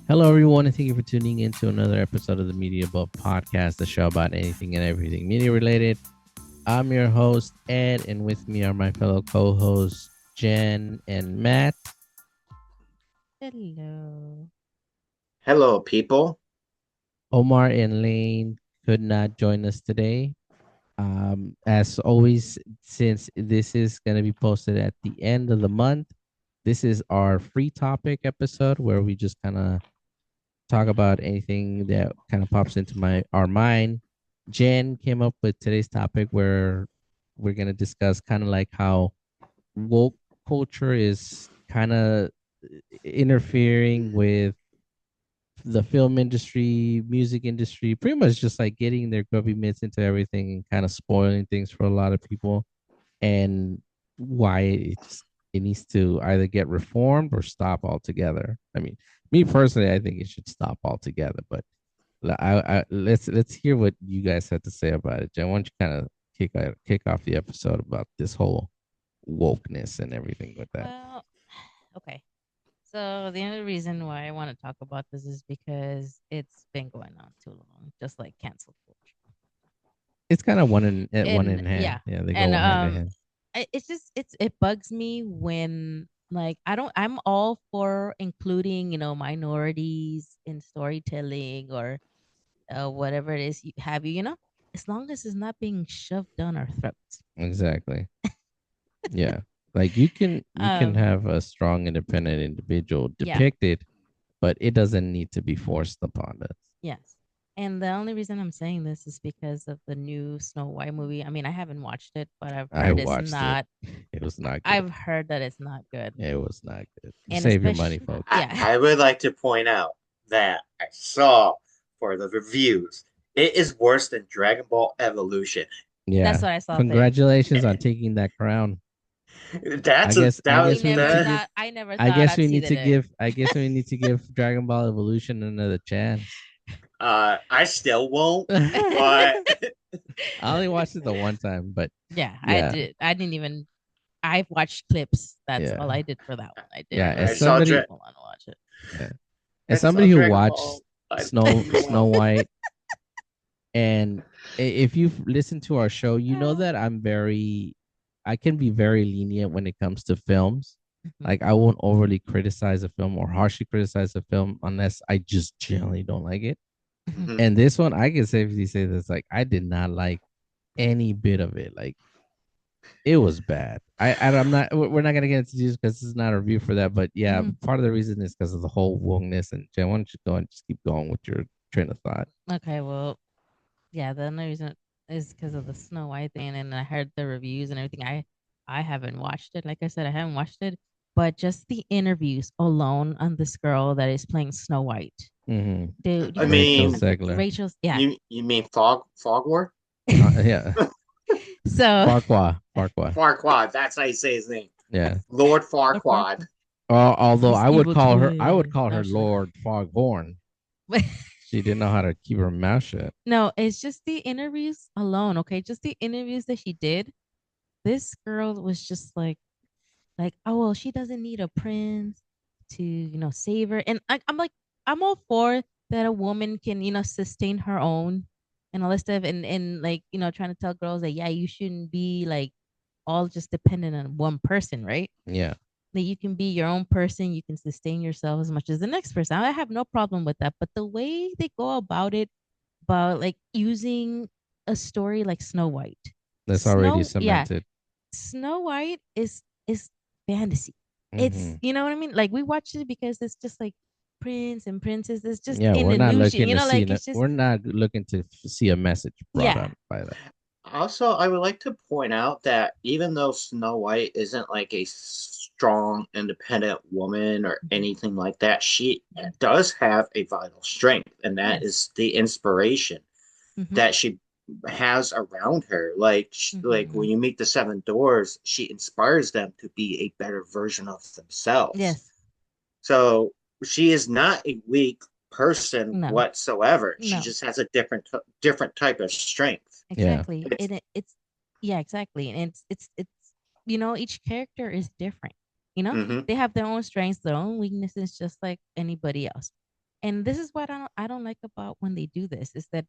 Hello, everyone, and thank you for tuning in to another episode of the Media Above Podcast, the show about anything and everything media related. I'm your host, Ed, and with me are my fellow co hosts, Jen and Matt. Hello. Hello, people. Omar and Lane could not join us today. As always, since this is going to be posted at the end of the month, this is our free topic episode where we just kind of talk about anything that kind of pops into my our mind. Jen came up with today's topic where we're gonna discuss kind of like how woke culture is kind of interfering with the film industry, music industry, pretty much just like getting their grubby mitts into everything and kind of spoiling things for a lot of people, and why it needs to either get reformed or stop altogether. I mean, me personally, I think it should stop altogether. But let's hear what you guys had to say about it. Jen, why don't you kind of kick off the episode about this whole wokeness and everything with that? Well, okay. So the only reason why I want to talk about this is because it's been going on too long, just like cancel culture. It's kind of one And in yeah, hand. Yeah, they and go hand in hand. it's just it bugs me when like I'm all for including minorities in storytelling or whatever it is you have as long as it's not being shoved down our throats. Exactly. Yeah. Like you can Um, have a strong independent individual yeah. depicted, but it doesn't need to be forced upon us. Yes. And the only reason I'm saying this is because of the new Snow White movie. I mean, I haven't watched it, but I watched it. It was not good. I've heard that it's not good. It was not good. And Save your money, especially, folks. I, yeah, I would like to point out that I saw for the reviews, it is worse than Dragon Ball Evolution. that's Yeah. what I saw too. Congratulations on taking that crown. I That's a guess I that guess was we need to that. give I never I thought guess I'd we see need the to day. give I guess we need to give Dragon Ball Evolution another chance. I still won't, but I only watched it the one time, but Yeah, I yeah, did. I didn't even. I've watched clips. That's all yeah, I did for that one. I yeah. didn't I As saw somebody, full on watch it. yeah, I as saw somebody who Dragon watched Ball. I Snow White, and if you've listened to our show, you know that I can be very lenient when it comes to films. Mhm. Like I won't overly criticize a film or harshly criticize a film unless I just generally don't like it. Mhm. Mhm. And this one, I can safely say this: like I did not like any bit of it. Like it was bad. I'm not. We're not gonna get into this because this is not a review for that. But yeah, Mhm. part of the reason is because of the whole wokeness. And Jen, why don't you go and just keep going with your train of thought? Okay, well, yeah, the only reason is because of the Snow White thing, and I heard the reviews and everything. I haven't watched it. Like I said, I haven't watched it, but just the interviews alone on this girl that is playing Snow White. Mm-hmm. Do I you watch Rachel mean, Zegler. Rachel's? Yeah. you mean Fog War? Yeah, So Farquaad. Farquaad. Farquaad. That's how you say his name. Yeah. Lord Lord Farquaad. Farquaad, Although his evil I would twin. call No, her she's like, Lord Foghorn. She didn't know how to keep her mouth shut. no, it's just the interviews alone. Okay, just the interviews that she did. This girl was just like, oh well, she doesn't need a prince to save her, and I'm like, I'm all for that a woman can sustain her own and all this stuff, and like trying to tell girls that yeah, you shouldn't be like all just dependent on one person, right? Yeah. That you can be your own person, you can sustain yourself as much as the next person. I have no problem with that, but the way they go about it, about like using a story like Snow White, That's already Yeah, cemented. Snow White is fantasy. It's Mm-hmm. what I mean. Like we watch it because it's just like prince and princess. It's just Yeah, an we're not illusion. looking to see. Like it's just We're not looking to see a message brought yeah. on by that. Also, I would like to point out that even though Snow White isn't like a strong, independent woman or Mhm. anything like that, she does have a vital strength, and that Yes. is the inspiration Mm-hmm. that she has around her. Like Mm-hmm. when you meet the Seven Doors, she inspires them to be a better version of themselves. Yes. So she is not a weak person No. whatsoever. She No. just has a different type of strength. Yeah. Exactly. It's It's yeah, exactly. And it's each character is different. mhm. They have their own strengths, their own weaknesses, just like anybody else. And this is what I don't like about when they do this is that,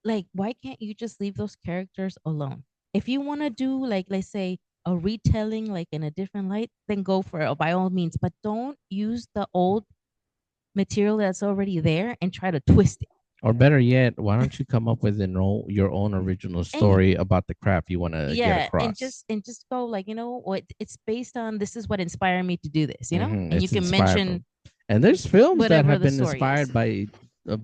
like, why can't you just leave those characters alone? If you want to do, like, let's say, a retelling like in a different light, then go for it by all means, but don't use the old material that's already there and try to twist it. Or better yet, why don't you come up with your own original And story about the craft you want to get yeah, across? and just go, like, what it's based on, this is what inspired me to do this, and you It's can inspired mention from, and there's films that whatever have the been story is. inspired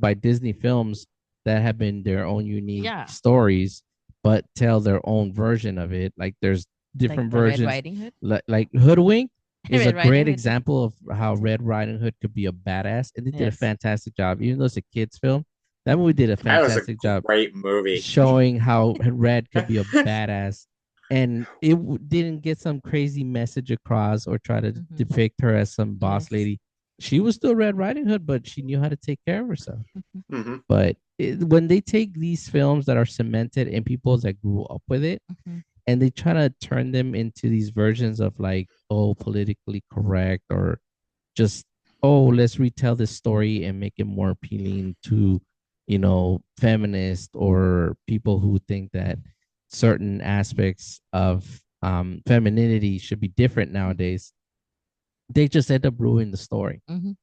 by Disney films that have been their own unique Yeah, stories, but tell their own version of it. Like there's like different the Red versions. Riding Hood. Like Hoodwink is a Red great Riding Hood. example of how Red Riding Hood could be a badass, and they did a Yes. fantastic job. Even though it's a kids film, that movie did a That was a fantastic job great movie. showing how Red could be a badass, and it didn't get some crazy message across or try to Mhm. depict her as some boss Yes. lady. She was still Red Riding Hood, but she knew how to take care of herself. Mhm. Hmm. But when they take these films that are cemented in people that grew up with it, Mhm. and they try to turn them into these versions of like, oh, politically correct, or just, oh, let's retell this story and make it more appealing to, feminists or people who think that certain aspects of femininity should be different nowadays. They just end up ruining the story. Mhm.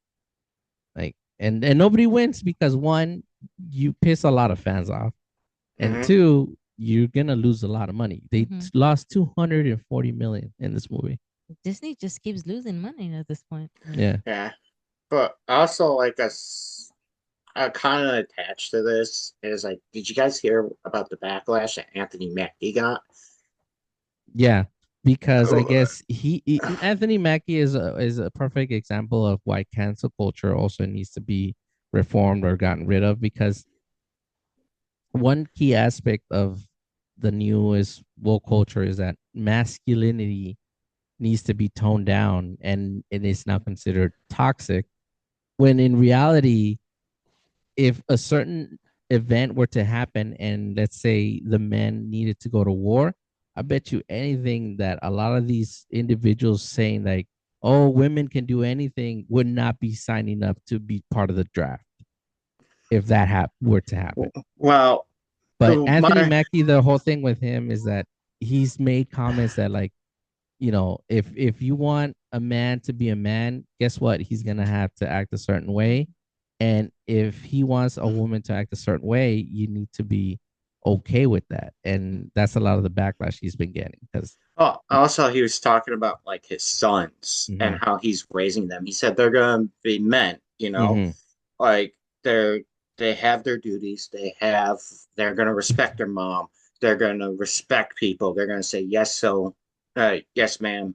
Like, and nobody wins because one, you piss a lot of fans off, and Hmm. two, you're gonna lose a lot of money. They Mhm. lost 240 million in this movie. Disney just keeps losing money at this point. Yeah. Yeah, but also like kind of attached to this is like, did you guys hear about the backlash that Anthony Mackie got? Yeah, because I Oh, guess Anthony Mackie is a perfect example of why cancel culture also needs to be reformed or gotten rid of, because one key aspect of the newest woke culture is that masculinity needs to be toned down and it is now considered toxic, when in reality, if a certain event were to happen and let's say the men needed to go to war, I bet you anything that a lot of these individuals saying like, oh, women can do anything would not be signing up to be part of the draft if that were to happen. well, But Anthony my Mackie, the whole thing with him is that he's made comments that like, if you want a man to be a man, guess what? He's gonna have to act a certain way. And if he wants a woman to act a certain way, you need to be okay with that. And that's a lot of the backlash he's been getting because oh, also he was talking about like his sons and mm-hmm, how he's raising them. He said they're gonna be men, mm-hmm, like they have their duties. They're gonna respect their mom. They're gonna respect people. They're gonna say yes, so yes, ma'am,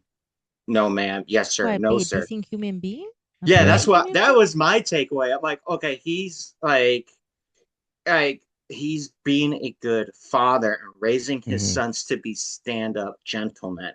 no, ma'am, yes, sir, Why, no, be a sir. decent human being? A Yeah, yeah, that's polite what human that being? was my takeaway. I'm like, okay, he's like he's being a good father and raising his mm-hmm, sons to be stand-up gentlemen.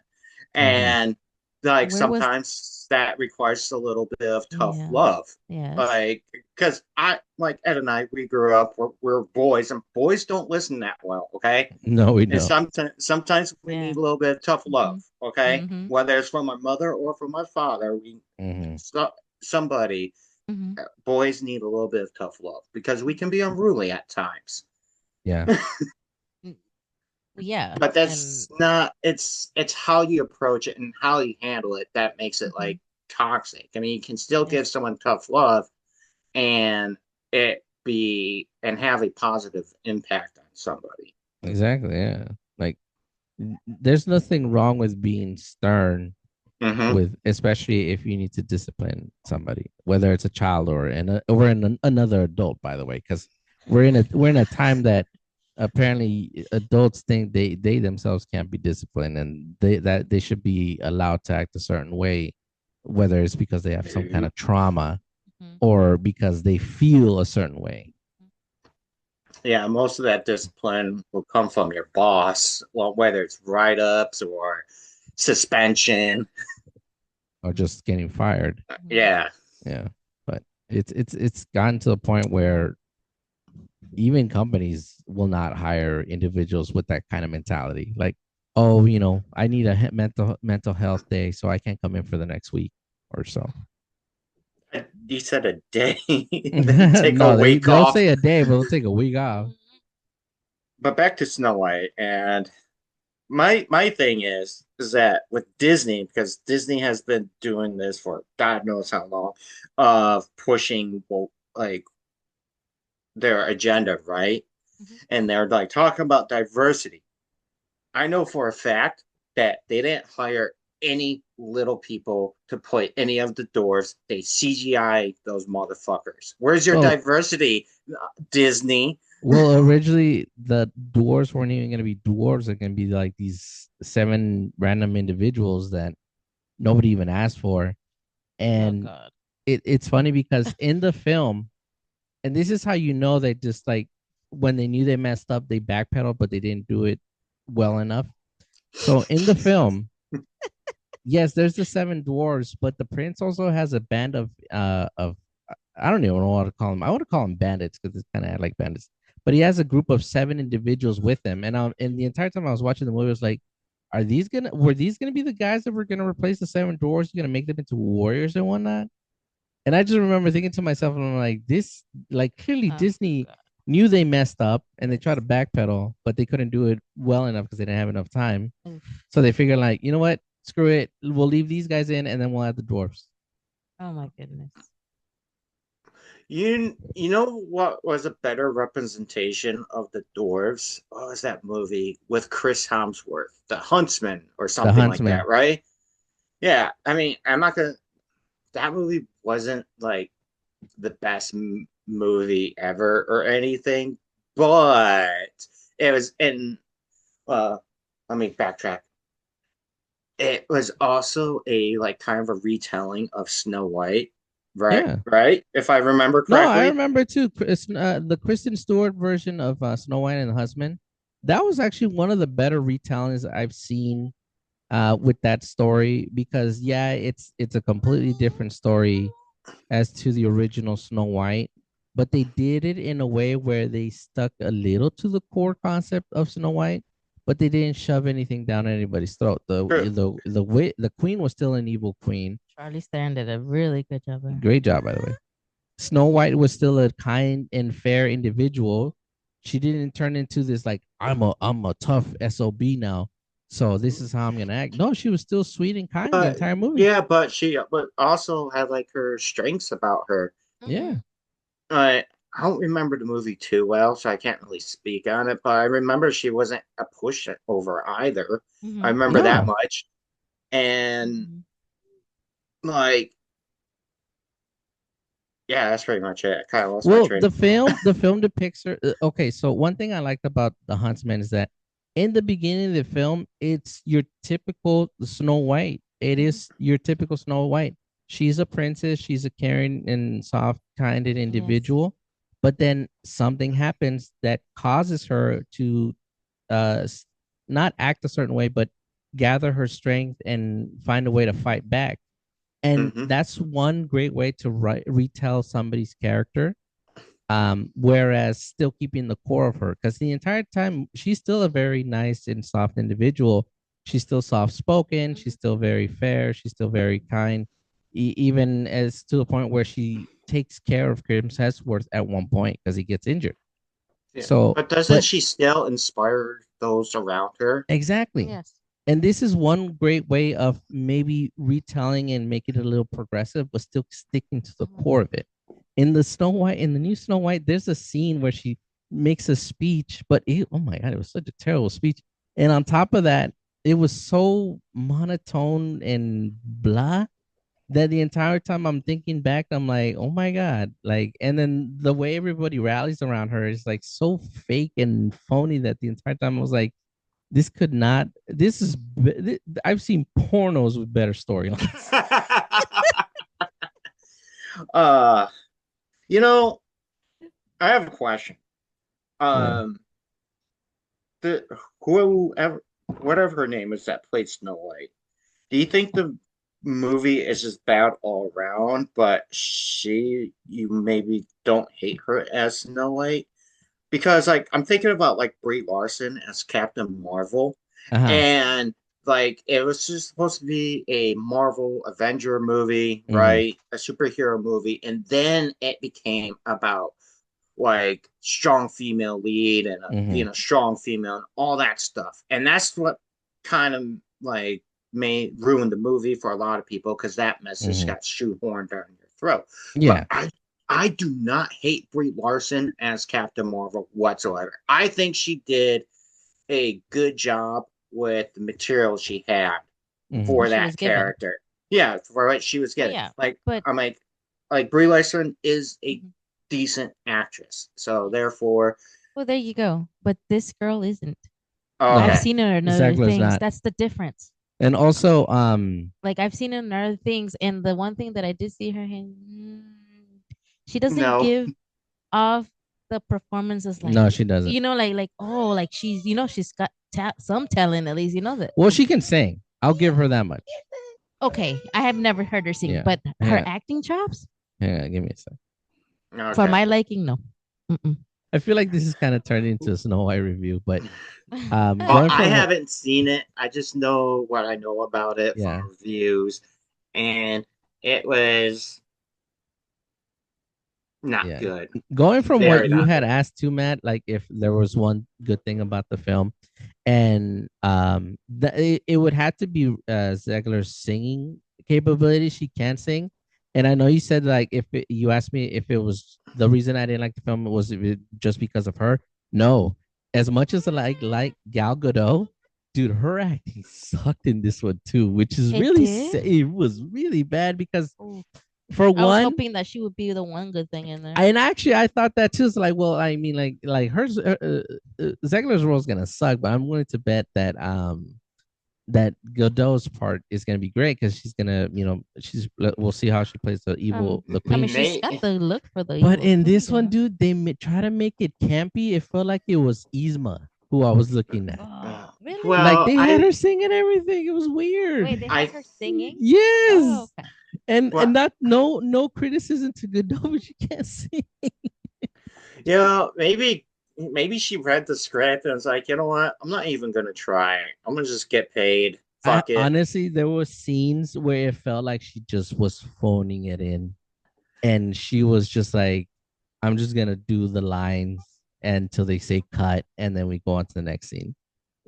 mm-hmm, And like Where was sometimes that requires a little bit of tough Yeah. love. Yes. Like, because I like Ed and I, we grew up, we're boys, and boys don't listen that well, okay? no, we And don't. sometimes we Yeah. need a little bit of tough love, Mhm. okay? Mhm. Whether it's from our mother or from our father, we Mm-hmm, so, somebody Mhm. boys need a little bit of tough love because we can be unruly at times. yeah, Mm, yeah, But and that's not it's how you approach it and how you handle it that makes it mhm. like toxic. I mean, you can still give Yes. someone tough love and it be and have a positive impact on somebody. exactly. Yeah, like there's nothing wrong with being stern Mm-hmm. with, especially if you need to discipline somebody, whether it's a child or another adult, by the way, because we're in a time that apparently adults think they themselves can't be disciplined, and they should be allowed to act a certain way, whether it's because they have some kind of trauma Mhm. or because they feel a certain way, Yeah, most of that discipline will come from your boss, well, whether it's write ups or suspension. or just getting fired. Mhm. Yeah. Yeah, but it's gotten to the point where even companies will not hire individuals with that kind of mentality. Like, oh, I need a mental health day, so I can't come in for the next week or so. you said a day, then take a No, week they'll off. say a day, but they'll take a week off. But back to Snow White, and my thing is that with Disney, because Disney has been doing this for God knows how long, of pushing like their agenda, right? Mhm. And they're like talking about diversity. I know for a fact that they didn't hire any little people to play any of the dwarves. They CGI those motherfuckers. Where's your Well, diversity, Disney? originally the dwarves weren't even going to be dwarves. They're going to be like these seven random individuals that nobody even asked for. Oh And God. it's funny because in the film, and this is how you know they just like when they knew they messed up, they backpedaled, but they didn't do it well enough. So in the film, yes, there's the seven dwarves, but the prince also has a band of I don't even know what to call them. I want to call them bandits because it's kind of like bandits. But he has a group of seven individuals with him, and the entire time I was watching the movie, I was like, were these gonna be the guys that were gonna replace the seven dwarves? You're gonna make them into warriors and whatnot? And I just remember thinking to myself, and I'm like, this, like, clearly Oh Disney God. knew they messed up and they tried to backpedal, but they couldn't do it well enough because they didn't have enough time. Oof. So they figured, like, you know what? Screw it. We'll leave these guys in and then we'll add the dwarfs. Oh my goodness. You know what was a better representation of the dwarves? What was that movie with Chris Hemsworth, The Huntsman or The something like huntsman. that, right? Yeah, I mean, I'm not gonna. That movie wasn't like the best movie ever or anything, but it was in. Uh, Let me backtrack. It was also a like kind of a retelling of Snow White, right? Yeah. Right, if I remember No, I correctly. remember too. The Kristen Stewart version of Snow White and the Huntsman. That was actually one of the better retellings I've seen with that story because yeah, it's a completely different story as to the original Snow White, but they did it in a way where they stuck a little to the core concept of Snow White, but they didn't shove anything down anybody's throat. True. The queen was still an evil queen. Charlie Theron did a really good job there. Great job, by the way. Snow White was still a kind and fair individual. She didn't turn into this like I'm a tough SOB now. So this is how I'm gonna act. No, she was still sweet and kind the But entire movie. yeah, but she but also had like her strengths about her. Hmm. Yeah. I don't remember the movie too well, so I can't really speak on it. But I remember she wasn't a pushover either. I Hmm. remember that No. much. And Hmm. like, yeah, that's pretty much it. I kind of lost my Well, train of thought. the film depicts her. Okay, so one thing I liked about The Huntsman is that in the beginning of the film, it's your typical Snow White. It Hmm. is your typical Snow White. She's a princess. She's a caring and soft-kinded Yes. individual. But then something happens that causes her to uh not act a certain way, but gather her strength and find a way to fight back. And Hmm. that's one great way to retell somebody's character, whereas still keeping the core of her because the entire time she's still a very nice and soft individual. She's still soft spoken, she's Hmm. still very fair, she's still very kind, even as to the point where she takes care of Chris Hemsworth at one point because he gets injured. Yeah, So but doesn't but she still inspire those around her? exactly. Yes. And this is one great way of maybe retelling and make it a little progressive, but still sticking to the Hmm. core of it. In the new Snow White, there's a scene where she makes a speech, but oh my God, it was such a terrible speech. And on top of that, it was so monotone and blah that the entire time I'm thinking back, I'm like, oh my God. Like, and then the way everybody rallies around her is like so fake and phony that the entire time I was like, this could not. This is. I've seen pornos with better storylines. uh, you know, I have a question. Yeah. Um, the whoever whatever her name is that played Snow White. Do you think the movie is just bad all around, but you maybe don't hate her as Snow White? Because like I'm thinking about like Brie Larson as Captain Marvel, Uh huh. and like it was just supposed to be a Marvel Avenger movie, Hmm. right? A superhero movie, and then it became about like strong female lead and Hmm. being a strong female and all that stuff. And that's what kind of like made ruin the movie for a lot of people because that message Hmm. got shoehorned down your throat. But Yeah. I do not hate Brie Larson as Captain Marvel whatsoever. I think she did a good job with the material she had Hmm. What for she that was given. character. Yeah, for what she was Oh getting. yeah, Like but I'm like Brie Larson is a mhm. decent actress. So therefore, Well, there you go. But this girl isn't. I've No, okay. seen her in other Zegler's things. not. That's the difference. And also, Like I've seen her in other things, and the one thing that I did see her in, she doesn't No, give off the performances like no, she doesn't. like oh like she's she's got some talent at least that. Well, she can sing. I'll give her that much. Okay, I have never heard her sing, Yeah. but Hang her on. acting chops Hang on. Give me a sec. for okay. my liking, no. Mm-mm. I feel like this is kind of turned into a Snow White review, but Well, going I from what, haven't seen it. I just know what I know about it from yeah, reviews, and it was not yeah, good. going from what Very you not had good. asked to Matt, like if there was one good thing about the film, and it would have to be Zegler's singing capability. She can sing, and I know you said like you asked me if it was the reason I didn't like the film was just because of her. No, as much as I like Gal Gadot, dude, her acting sucked in this one too, which is It really did. it was really bad because Ooh. for I was one, hoping that she would be the one good thing in there. and actually, I thought that too. It's like, well, I mean, like hers, Zegler's role is gonna suck, but I'm willing to bet that that Godot's part is gonna be great because she's gonna, she's we'll see how she plays the I mean, queen. she's May got the look for the But evil in queen, this one, though. dude, they try to make it campy. It felt like it was Yzma who I was looking at. uh, Really? Like well, they had her singing everything. It was Wait, weird. they had I her singing? Oh, Yes, okay. and well, not no criticism to Godot, but she can't sing. maybe she read the script and was like, you know what? I'm not even gonna try. I'm gonna just get paid. I Fuck it. honestly, there were scenes where it felt like she just was phoning it in, and she was just like, "I'm just gonna do the lines until they say cut, and then we go on to the next scene."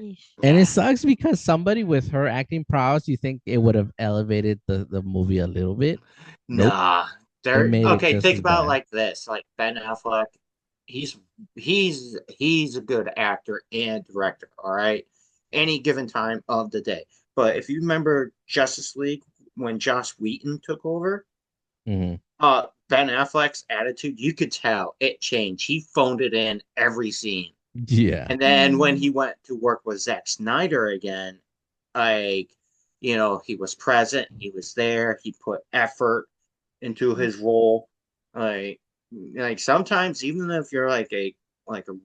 Yeesh. And it Yeah. sucks because somebody with her acting prowess, you think it would have elevated the movie a little bit. Nope, Nah. it There made it okay, just think as about it bad. like this. Like Ben Affleck, he's he's a good actor and director, all right? Any given time of the day. But if you remember Justice League when Joss Whedon took over, Hmm. Ben Affleck's attitude, you could tell it changed. He phoned it in every scene. Yeah, And then when Mm. he went to work with Zack Snyder again, like, he was present, he was there, he put effort into his role. Like, like sometimes even if you're like a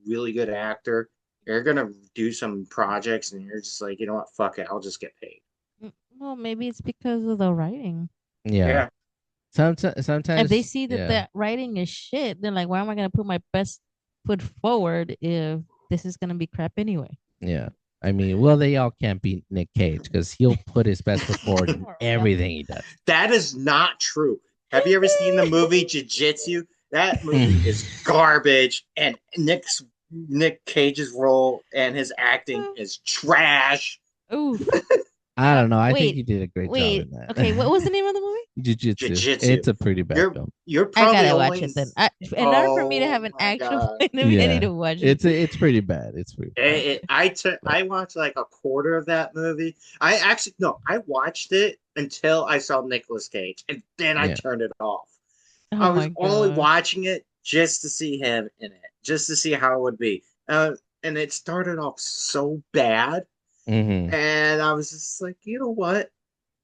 really good actor, you're gonna do some projects and you're just like, you know what, fuck it, I'll just get paid. Well, maybe it's because of the writing. yeah. Yeah. If they Sometimes, see that yeah, the writing is shit, then like, why am I gonna put my best foot forward if this is gonna be crap anyway? yeah. I mean, well, they all can't beat Nick Cage because he'll put his best foot forward in For real. everything he does. That is not true. Have you ever seen the movie Jiu-Jitsu? That movie is garbage, and Nick Cage's role and his acting is trash. Oof. I don't know. I think Wait, he did a great job wait. in Okay, what that. was the name of the movie? Jiu-Jitsu. Jiu-Jitsu. It's a pretty bad You're film. you're I probably gotta watch only it then. In order for me to have oh an my actual god. point of view, I need Yeah. to watch it. It's pretty bad. It's pretty bad. But I watched like a quarter of that movie. I actually no, I watched it until I saw Nicolas Cage, and then I yeah. turned it off. Oh I was my only god. watching it just to see him in it, just to see how it would be. And it started off so bad, Hmm. and I was just like, you know what?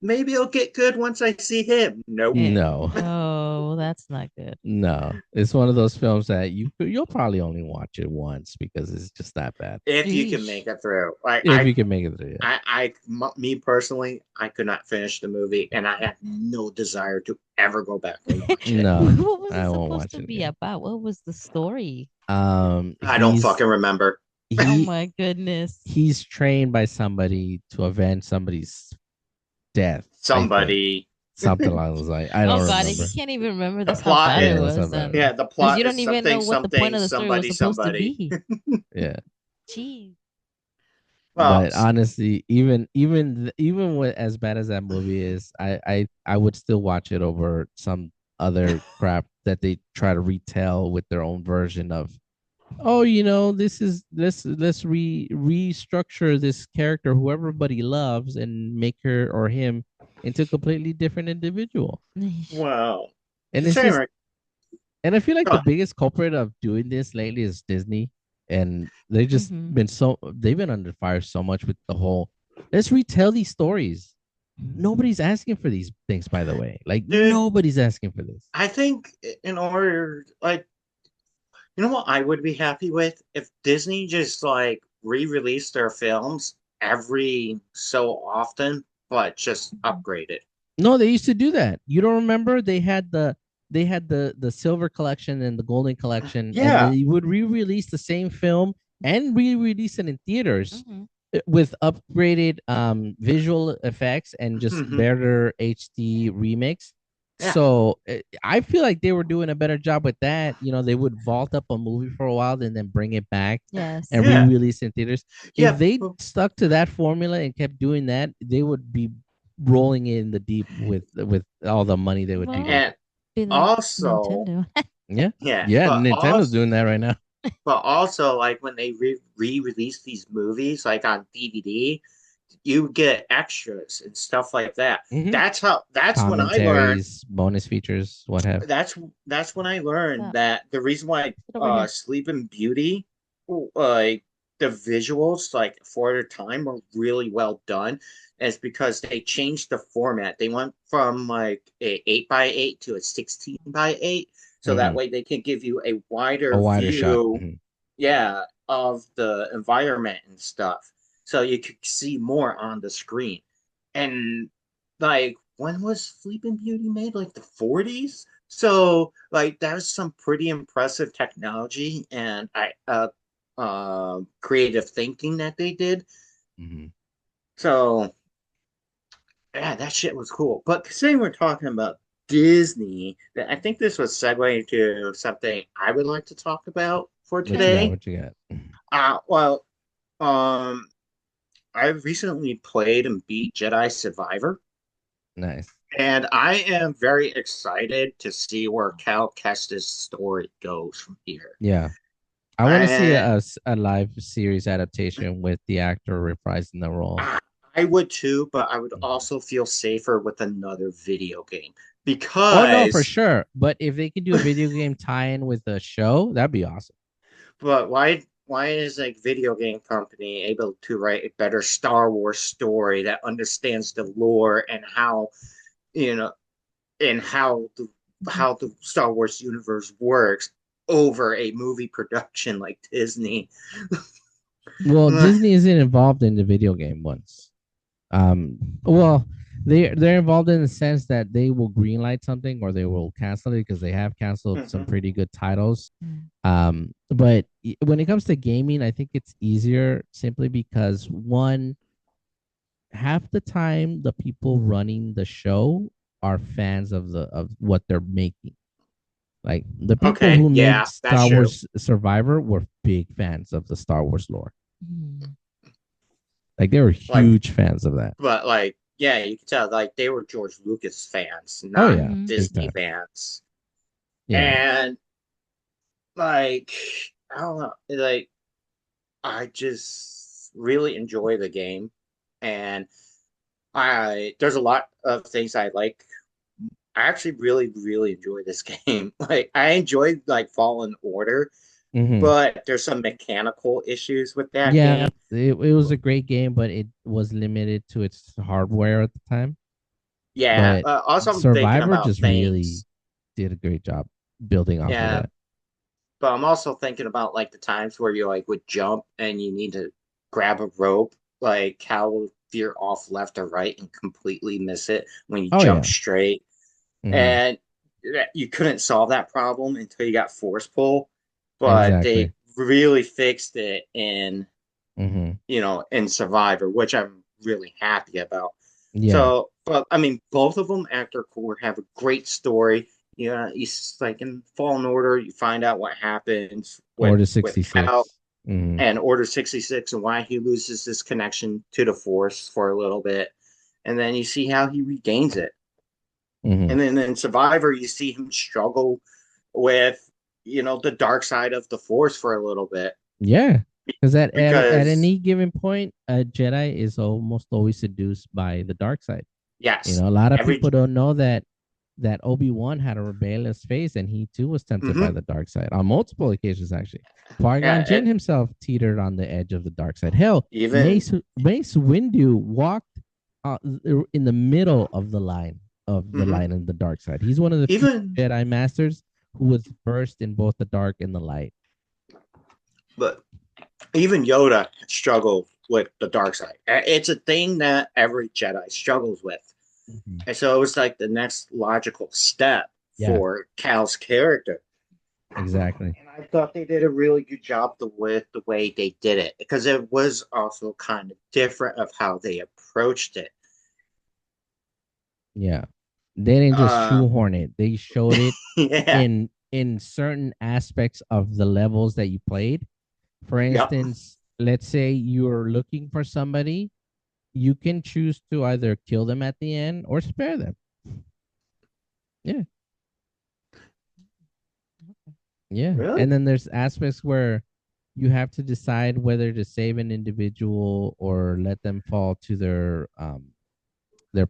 Maybe it'll get good once I see him. Nope. Eh, No. oh, that's not good. No. It's one of those films that you'll probably only watch it once because it's just that bad. If you can Yeesh. make it through, like If you can make it through, yeah. me personally, I could not finish the movie, and I had no desire to ever go back and watch it. No, What was it I won't supposed watch to it be again. about? What was the story? I don't He's fucking remember. Oh he my goodness. he's trained by somebody to avenge somebody's death, I think. Somebody. Something along those lines. I Oh don't God, if you remember. can't even remember The this, how plot bad is, it Yeah, was, something like then that. yeah, the because plot you is don't even know something, what the point something, of the story was somebody, supposed to somebody. be. Yeah. Jeez. Well, But honestly, even with as bad as that movie is, I would still watch it over some other crap that they try to retell with their own version of. Oh, this is let's restructure this character who everybody loves and make her or him into a completely different individual. well, And it's just considering, and I feel like the uh, biggest culprit of doing this lately is Disney, and Mm-hmm. they've been under fire so much with the whole let's retell these stories. Nobody's asking for these things, by the way. Like dude, nobody's asking for this. I think in order, like, you know what I would be happy with if Disney just like re-released their films every so often, but just upgraded. No, they used to do that. You don't remember? They had the silver collection and the golden collection, and Yeah. they would re-release the same film and re-release it in theaters Mm-hmm. with upgraded visual effects and just Hmm. better HD remix. Yeah. So I feel like they were doing a better job with that. They would vault up a movie for a while and then bring it back Yes. and Yeah. re-release in theaters. If Yeah. they stuck to that formula and kept doing that, they would be rolling in the deep with all the money they would be Well, And making. be like also, Nintendo. Yeah, yeah, yeah. Nintendo's doing that right now. but also like when they re-release these movies like on DVD, you get extras and stuff like that. Hmm. That's when I learned Commentaries, bonus features, what have. that's when I learned Stop. that the reason why Sit over here. Sleeping Beauty, like the visuals like for the time were really well done is because they changed the format. They went from like a 8 by 8 to a 16 by 8, so that Hmm. way they can give you a A wider wider shot. view, Hmm. yeah, of the environment and stuff. So you could see more on the screen. And like when was Sleeping Beauty made? Like the 40s? So like that was some pretty impressive technology and creative thinking that they did. Hmm. So yeah, that shit was cool. But considering we're talking about Disney, I think this was segueing to something I would like to talk about for What you got? today. What you got? Well, um, I recently played and beat Jedi Survivor, Nice. and I am very excited to see where Cal Kestis' story goes from here. Yeah. I want to see And a live series adaptation with the actor reprising the role. I, I would too, but I would Mhm. also feel safer with another video game Oh no, for because, sure. But if they could do a video game tie-in with a show, that'd be awesome. but why is a video game company able to write a better Star Wars story that understands the lore and how you know and how the Star Wars universe works over a movie production like Disney? Well, Disney isn't involved in the video game ones. Well, they're involved in the sense that they will greenlight something or they will cancel it because they have canceled some Mhm. pretty good titles. Mm. But when it comes to gaming, I think it's easier simply because one, half the time the people running the show are fans of what they're making. Like the people Okay, who made yeah, that's Star true. Wars Survivor were big fans of the Star Wars lore. Mm. Like they were Like, huge fans of that. but like, yeah, you can tell like they were George Lucas fans, Oh not yeah, Mm-hmm. big Disney time. fans. Yeah. And like, I don't know, like I just really enjoy the game, and I there's a lot of things I like. I actually really enjoy this game. Like I enjoyed like Fallen Order, Hmm. but there's some mechanical issues with that Yeah, game. it was a great game, but it was limited to its hardware at the time. Yeah, But also I'm thinking Survivor about just really things. did a great job building off of Yeah, that. but I'm also thinking about like the times where you like would jump and you need to grab a rope, like how veer off left or right and completely miss it when you Oh jump yeah. straight. Hmm. And you couldn't solve that problem until you got force pull. But they Exactly. really fixed it in, Mm-hmm. in Survivor, which I'm really happy about. Yeah. So, but I mean, both of them after core have a great story. You like in Fallen Order, you find out what happens Order with Cal 66. Mm-hmm. and Order 66 and why he loses this connection to the Force for a little bit, and then you see how he regains it. Mm-hmm. And then in Survivor, you see him struggle with, the dark side of the Force for a little bit Yeah. Because at because any given point, a Jedi is almost always seduced by the dark side. yes, A lot of every people don't know that Obi-Wan had a rebellious phase and he too was tempted by mm-hmm, the dark side on multiple occasions actually. Qui-Gon yeah, Jinn himself teetered on the edge of the dark side. Hell, even Mace Windu walked uh, in the middle of the mm-hmm, light and the dark side. He's one of the few even Jedi masters who was versed in both the dark and the light. but even Yoda struggled with the dark side. It's a thing that every Jedi struggles with. Mhm. And so it was like the next logical step Yeah, for Cal's character. exactly. And I thought they did a really good job with the way they did it because it was also kind of different of how they approached it. Yeah. They didn't just Uh, shoehorn it. They showed it yeah, in certain aspects of the levels that you played. For yep. instance, let's say you're looking for somebody, you can choose to either kill them at the end or spare them. Yeah. Yeah. Really? And then there's aspects where you have to decide whether to save an individual or let them fall to their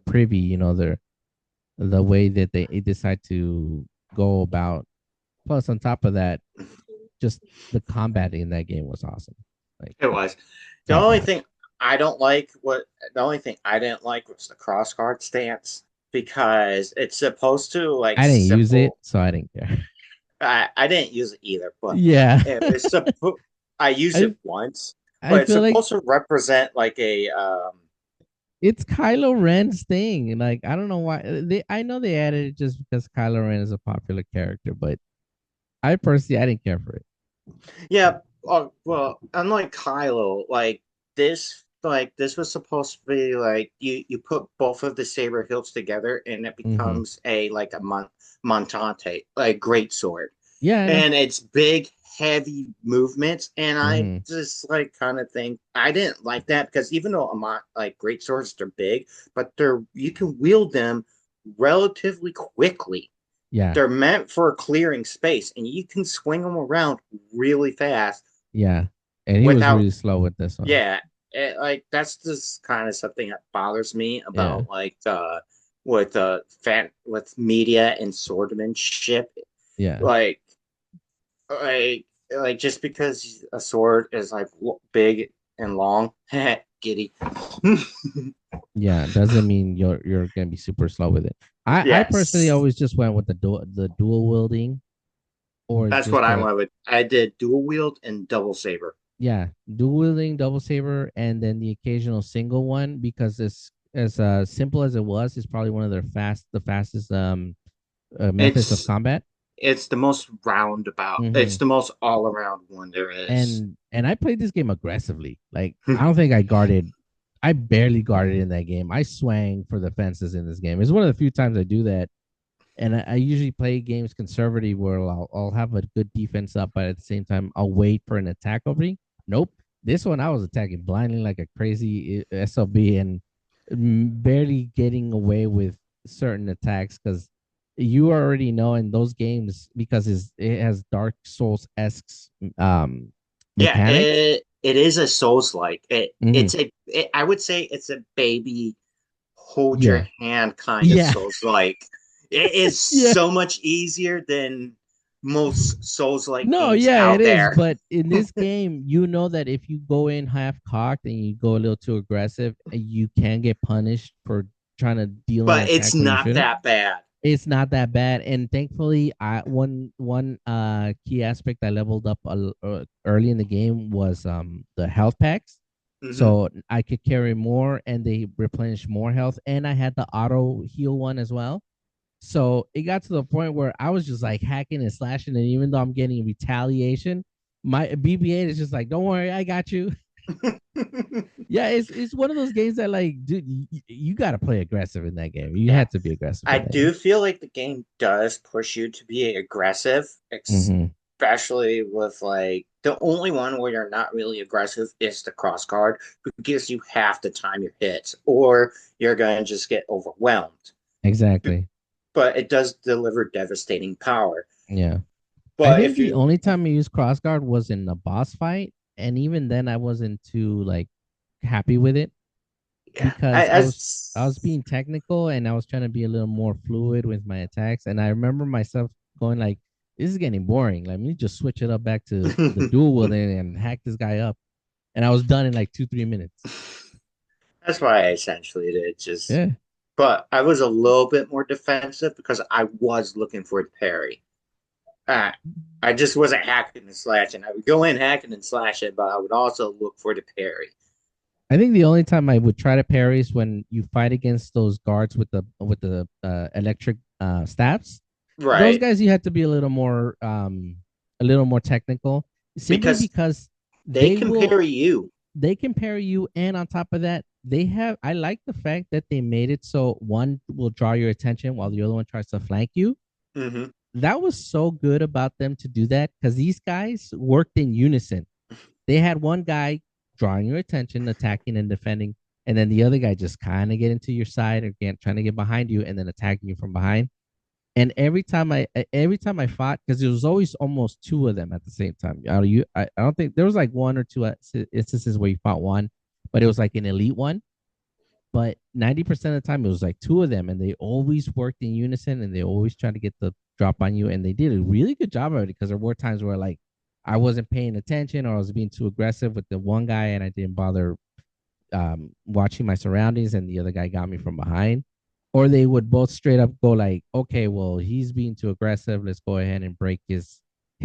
privy, the way that they decide to go about. Plus on top of that, just the combat in that game was awesome. Like It was. The top only notch. thing I don't like what the only thing I didn't like was the crossguard stance because it's supposed to like I didn't use it, simple. so I didn't care. I didn't use it either, but Yeah. it was I used I it once, I but it's feel like supposed to represent like a it's Kylo Ren's thing. Like I don't know why I know they added it just because Kylo Ren is a popular character, but I personally I didn't care for it. yeah. Well, unlike Kylo, this was supposed to be like you put both of the saber hilts together and it Mm-hmm. becomes a like a montante, like great sword, Yeah, I know. and it's big, heavy movements. And I Mm-hmm. just like kind of think I didn't like that because even though like great swords, they're big, but you can wield them relatively quickly. Yeah, They're meant for clearing space, and you can swing them around really fast yeah. And he was without, really slow with this one. yeah. Like that's just kind of something that bothers me Yeah, about like with media and swordsmanship. yeah, Like like just because a sword is like big and long, giddy. yeah. Doesn't mean you're gonna be super slow with it. I personally Yes, always just went with the dual wielding or that's just what I the went with. I did dual wield and double saber. yeah, dual wielding, double saber, and then the occasional single one because it's as simple as it was, it's probably one of the fastest methods of It's combat. it's the most roundabout. Mm-hmm. It's the most all around one there is. And I played this game aggressively. Like I don't think I guarded. I barely guarded in that game. I swang for the fences in this game. It's one of the few times I do that. And I usually play games conservative where I'll have a good defense up, but at the same time I'll wait for an attack opening. Nope. This one I was attacking blindly like a crazy SOB and barely getting away with certain attacks because you already know in those games because it has Dark Souls esque Yeah, mechanics. it is a Souls like. Hmm. I would say it's a baby hold your Yeah. hand kind of Yeah. Souls like. It is Yeah. so much easier than most Souls like No, games yeah, it out is. there. But in this game, you know that if you go in half cocked and you go a little too aggressive, you can get punished for trying to deal an But it's attack where you not shouldn't. that bad. It's not that bad, and thankfully, I one key aspect I leveled up early in the game was the health packs, Hmm. so I could carry more and they replenish more health, and I had the auto heal one as well. So it got to the point where I was just like hacking and slashing, and even though I'm getting retaliation, My BB-8 is just like, don't worry, I got you. Yeah, it's one of those games that like, dude, you got to play aggressive in that game. You Yeah. had to be aggressive I in that game. do feel like the game does push you to be aggressive, Hmm. especially with like the only one where you're not really aggressive is the cross guard, because you have to time your hits or you're going to just get overwhelmed. Exactly. But it does deliver devastating power. Yeah. I But think if the you, only time I used crossguard was in a boss fight, and even then I wasn't too like happy with it yeah, because I was being technical and I was trying to be a little more fluid with my attacks. And I remember myself going like, "This is getting boring. Let me just switch it up back to the dual wielding and hack this guy up." And I was done in like 2-3 minutes. that's why I essentially did just, Yeah, but I was a little bit more defensive because I was looking for the parry. Uh, I just wasn't hacking and slashing. I would go in hacking and slash it, but I would also look for the parry. I think the only time I would try to parry is when you fight against those guards with the electric stabs. Those Right. guys you had to be a little more technical, simply Because because they they can will parry you. they can parry you, and on top of that, they have. I like the fact that they made it so one will draw your attention while the other one tries to flank you. Hmm. That was so good about them to do that because these guys worked in unison. They had one guy drawing your attention, attacking and defending, and then the other guy just kind of get into your side or trying to get behind you and then attacking you from behind. And every time I fought, because there was always almost two of them at the same time. I don't think there was like one or two instances where you fought one, but it was like an elite one. But 90% of the time, it was like two of them, and they always worked in unison, and they always tried to get the drop on you, and they did a really good job of it. Because there were times where like I wasn't paying attention, or I was being too aggressive with the one guy, and I didn't bother watching my surroundings, and the other guy got me from behind. Or they would both straight up go like, okay, well, he's being too aggressive. Let's go ahead and break his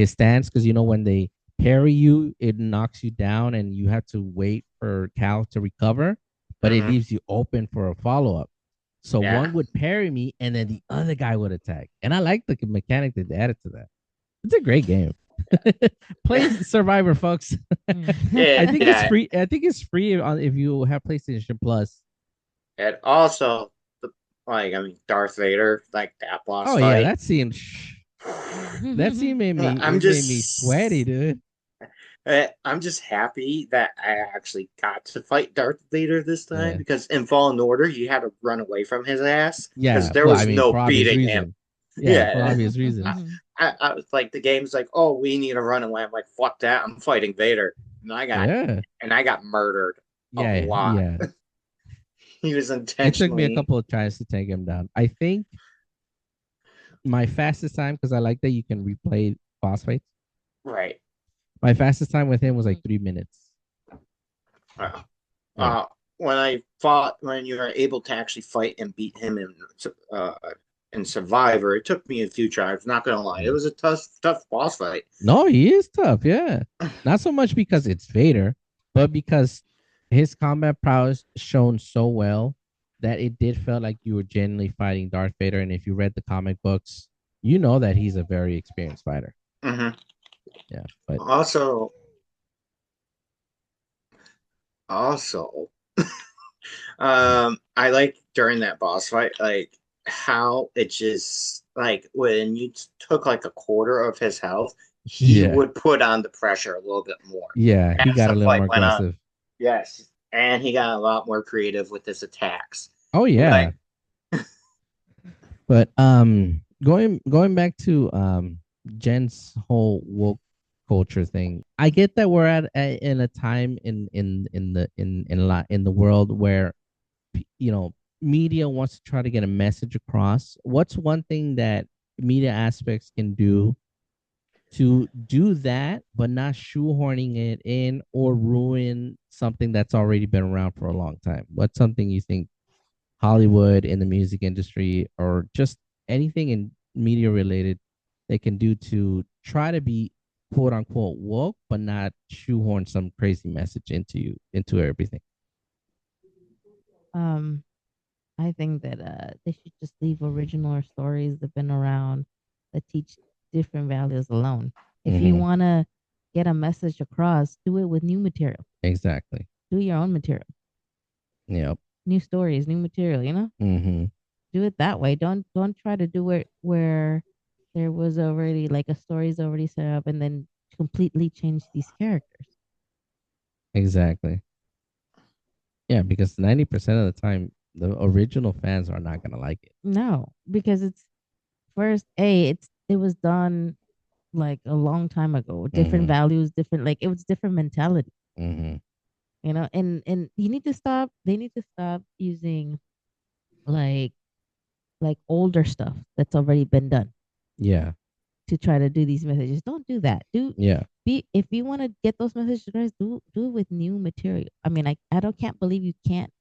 stance, because when they parry you, it knocks you down, and you have to wait for Cal to recover, but it Hmm. leaves you open for a follow up. So Yeah. one would parry me, and then the other guy would attack, and I like the mechanic that they added to that. It's a great game. Play Survivor, folks. I think it's Yeah. free. I think it's free on if you have PlayStation Plus. And also, the, like, I mean, Darth Vader, like that boss Oh yeah, fight. that scene. That scene made me. I'm It made me sweaty, just, dude. I'm just happy that I actually got to fight Darth Vader this time, Yeah, because in Fallen Order, you had to run away from his ass because yeah. there Well, I was mean, no for obvious beating him. reason. Yeah, for Yeah. obvious reason. I was like, the game's like, oh, we need to run away. I'm like, fuck that. I'm fighting Vader. And Yeah, I got murdered a yeah, lot. yeah. He was It took me a intentionally couple of tries to take him down. I think my fastest time, because I like that you can replay boss fights. right. My fastest time with him was like 3 minutes. Uh, Yeah. when I fought, when you were able to actually fight and beat him uh, in Survivor, it took me a few tries. Not gonna lie, it Mhm. was a tough boss fight. No, he is tough. Yeah. Not so much because it's Vader, but because his combat prowess shown so well that it did feel like you were genuinely fighting Darth Vader. And if you read the comic books, you know that he's a very experienced fighter. Hmm. Yeah. But Also, also, I like during that boss fight, like how it just like when you took like a quarter of his health, he yeah. would put on the pressure a little bit more Yeah. He as got the a little fight more went on. aggressive. Yes, and he got a lot more creative with his attacks. Oh yeah. Like, But going back to Jen's whole woke culture thing. I get that we're in a time in the world where media wants to try to get a message across. What's one thing that media aspects can do to do that but not shoehorning it in or ruin something that's already been around for a long time? What's something you think Hollywood, in the music industry, or just anything in media related they can do to try to be quote unquote woke but not shoehorn some crazy message into everything? um, I think that they should just leave original stories that have been around that teach different values alone. If you Mm-hmm. wanna get a message across, do it with new material. Exactly. Do your own material, Yep. new stories, new material. Mm-hmm. Do it that way. Don't try to do it where there was already like a story's already set up and then completely change these characters. Exactly. Yeah, because 90% of the time, the original fans are not gonna like it. No, because it's first, it was done like a long time ago. Different Mm-hmm. values, different like it was different mentality, Mm-hmm. and you need to stop. They need to stop using like older stuff that's already been done Yeah. to try to do these messages. Don't do that. Do Yeah. be if you want to get those messages, guys, do it with new material. I mean, I don't can't believe you can't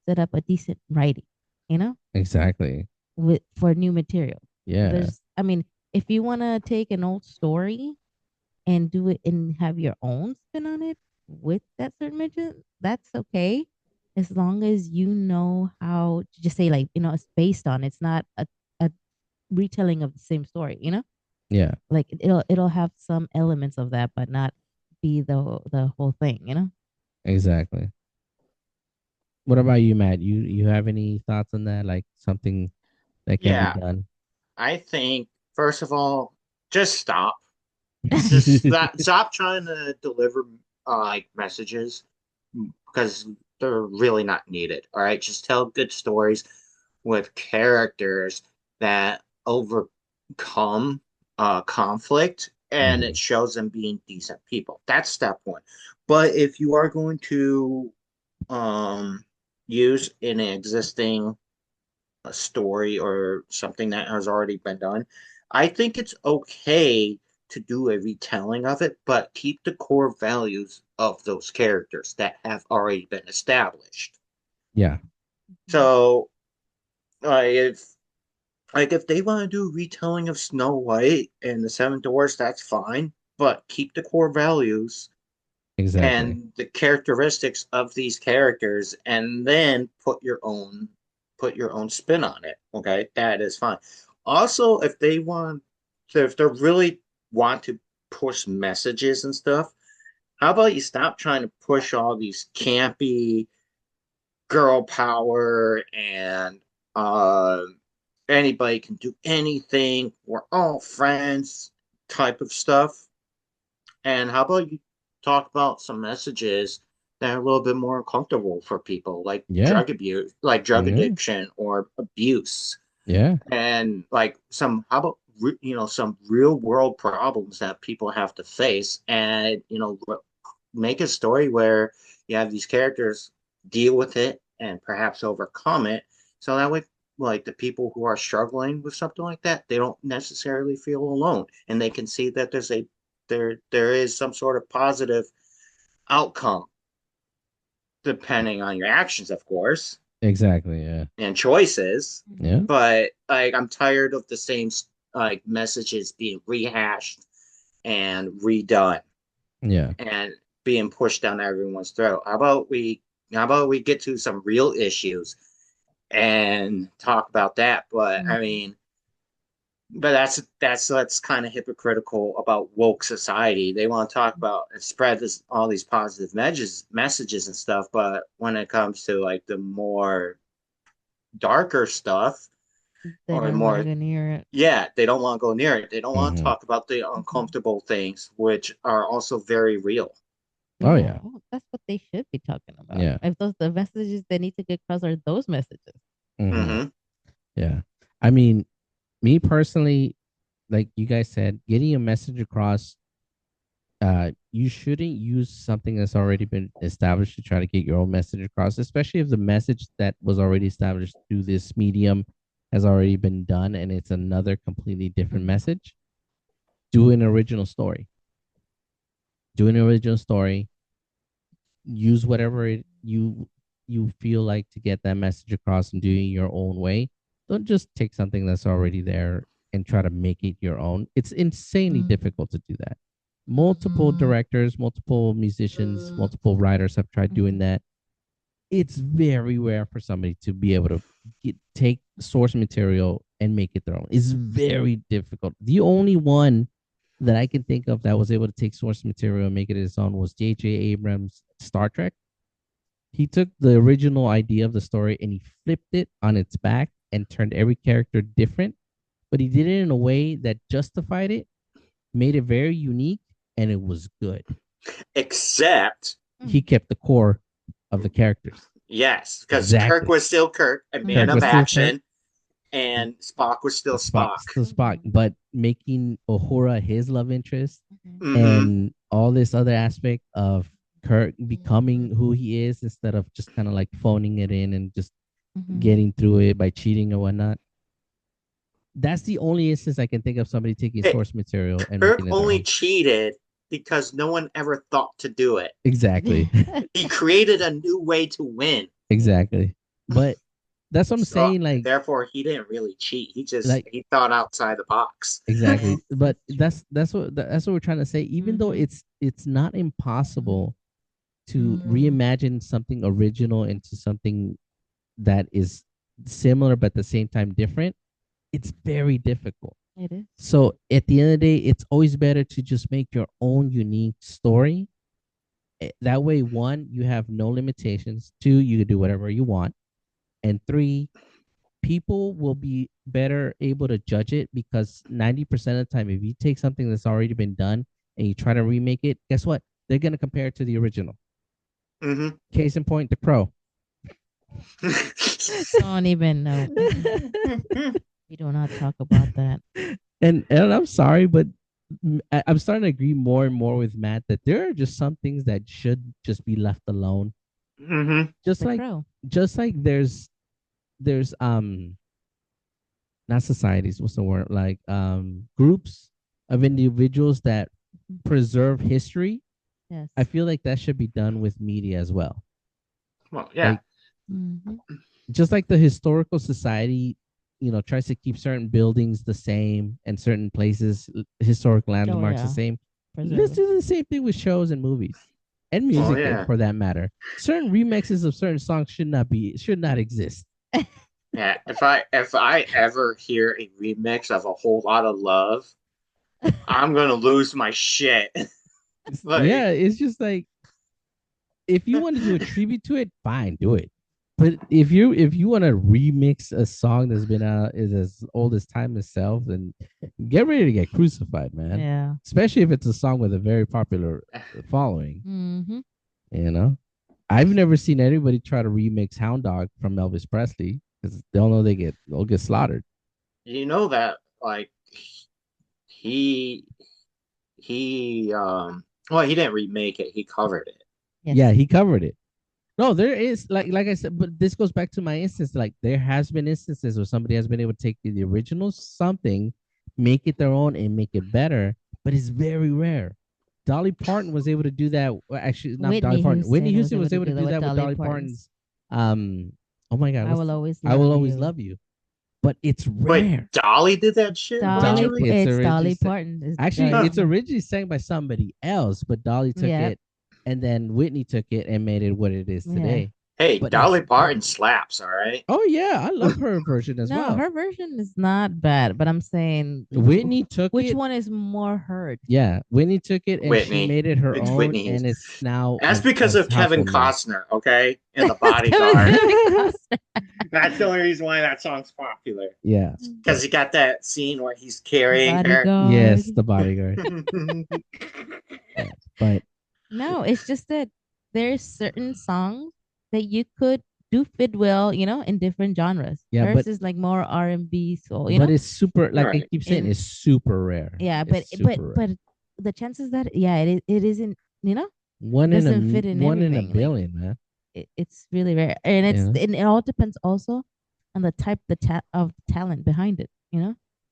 set up a decent writing, you know, Exactly. with for new material. Yeah. I mean, if you want to take an old story and do it and have your own spin on it with that certain message, that's okay. As long as you know how to just say like, it's based on, it's not a retelling of the same story, Yeah. like it'll have some elements of that, but not be the whole thing, Exactly. What about you, Matt? You have any thoughts on that? Like something that can be Yeah, done? I think first of all, just stop. Just stop trying to deliver like messages because they're really not needed. All right, just tell good stories with characters that overcome conflict and it Hmm. shows them being decent people. That's step one. But if you are going to um, use an existing story or something that has already been done, I think it's okay to do a retelling of it, but keep the core values of those characters that have already been established. Yeah. So, if if they want to do retelling of Snow White and the Seven Dwarfs, that's fine, but keep the core values Exactly. and the characteristics of these characters, and then put your own spin on it. Okay, that is fine. Also, if they really want to push messages and stuff, how about you stop trying to push all these campy girl power and uh, anybody can do anything, we're all friends type of stuff. And how about you talk about some messages that are a little bit more uncomfortable for people, Yeah. like drug Yeah. addiction or abuse, Yeah. and like some how about some real world problems that people have to face, and make a story where you have these characters deal with it and perhaps overcome it, so that way like the people who are struggling with something like that, they don't necessarily feel alone and they can see that there is some sort of positive outcome depending on your actions, of course, Exactly. Yeah. and choices. Yeah. Mhm. But like I'm tired of the same like messages being rehashed and redone Yeah. and being pushed down everyone's throat. How about we get to some real issues and talk about that? But I Mhm. mean, but that's kind of hypocritical about woke society. They want to talk about and spread all these positive messages and stuff, but when it comes to like the more darker stuff They or don't want to more, go near it. yeah, they don't want to go near it. They don't want to Hmm. talk about the uncomfortable things, which are also very real. Oh Yeah, yeah. well, that's what they should be talking about. Yeah. If those the messages they need to get across are those messages. Hmm. Hmm. Yeah. I mean, me personally, like you guys said, getting a message across, you shouldn't use something that's already been established to try to get your own message across, especially if the message that was already established through this medium has already been done and it's another completely different Mhm. message. Do an original story. Do an original story. Use whatever you feel like to get that message across and do it your own way. Don't just take something that's already there and try to make it your own. It's insanely Mhm. difficult to do that. Multiple Mhm. directors, multiple musicians, multiple writers have tried doing Mhm. that. It's very rare for somebody to be able to take source material and make it their own. It's very difficult. The only one that I can think of that was able to take source material and make it his own was J.J. Abrams' Star Trek. He took the original idea of the story and he flipped it on its back and turned every character different, but he did it in a way that justified it, made it very unique, and it was good. Except, He kept the core of the characters. yes, because Kirk Exactly. was still Kirk, a man Kirk of was still Kirk. action, and Spock was still Spock. Still Spock, but making Uhura his love interest Mm-hmm. and all this other aspect of Kirk becoming who he is instead of just kind of like phoning it in and just getting through it by cheating or whatnot. That's the only instance I can think of somebody taking Hey, source material and Kirk making it their only own. cheated because no one ever thought to do it. Exactly. He created a new way to win. Exactly. But that's what I'm So, saying. Like, therefore, he didn't really cheat. He just like he thought outside the box. exactly. But that's what we're trying to say. Even though Mhm. it's not impossible to reimagine something original into something that is similar but at the same time different, it's very difficult. It is. So at the end of the day, it's always better to just make your own unique story. That way, one, you have no limitations. Two, you can do whatever you want. And three, people will be better able to judge it because 90% of the time, if you take something that's already been done and you try to remake it, guess what? They're going to compare it to the original. Mm-hmm. Case in point, The Crow. Don't even know. We do not talk about that. And I'm sorry, but I'm starting to agree more and more with Matt that there are just some things that should just be left alone. Mm-hmm. Just The like Crow. there's not societies, what's the word? Like groups of individuals that preserve history. Yes. I feel like that should be done with media as well. Well, yeah. Like just like the historical society, tries to keep certain buildings the same and certain places, historic landmarks the same. Let's do the same thing with shows and movies and music, yeah. for that matter. Certain remixes of certain songs should not exist. Yeah, if I ever hear a remix of A Whole Lot of Love, I'm gonna lose my shit. Like, Yeah, it's just like if you want to do a tribute to it, fine, do it. But if you want to remix a song that's been out is as old as time itself, then get ready to get crucified, man. Yeah. Especially if it's a song with a very popular following. Mm-hmm. You know, I've never seen anybody try to remix Hound Dog from Elvis Presley because they'll know they'll get slaughtered. you know that like he well, he didn't remake it, he covered it. Yes. Yeah, he covered it. No, there is like I said, but this goes back to my instance. Like there has been instances where somebody has been able to take the original something, make it their own, and make it better. But it's very rare. Dolly Parton was able to do that. Well, actually, not Dolly Parton. Whitney Houston was able to do that with Dolly Parton's. Oh my God! I will always I love will always you. love you. But it's Wait, rare. Dolly did that shit? Dolly, originally? it's originally Dolly sang- Parton. Actually, it's originally sang by somebody else, but Dolly took Yep. it, and then Whitney took it and made it what it is Yeah. today. Hey, But Dolly it's Parton slaps, all right? Oh yeah, I love her version as No, well. her version is not bad, but I'm saying Whitney took which it. one is more heard? Yeah, Whitney took it and she Whitney. made it her It's own, Whitney and Houston. it's now That's because of Kevin Costner, okay? In The Bodyguard. That's the only reason why that song's popular. Yeah, Because you got that scene where he's carrying her. Bodyguard. yes, the bodyguard. Yeah, but No, it's just that there's certain songs that you could do fit well, in different genres. Yeah, Hers but is like more R&B, soul, but it's super. Like I Right. keep saying, And- it's super rare. yeah, It's super rare. but the chances that it isn't, one doesn't fit in one in a everything, like- billion, man. it's really rare, and Yeah. and it all depends also on the type of talent behind it.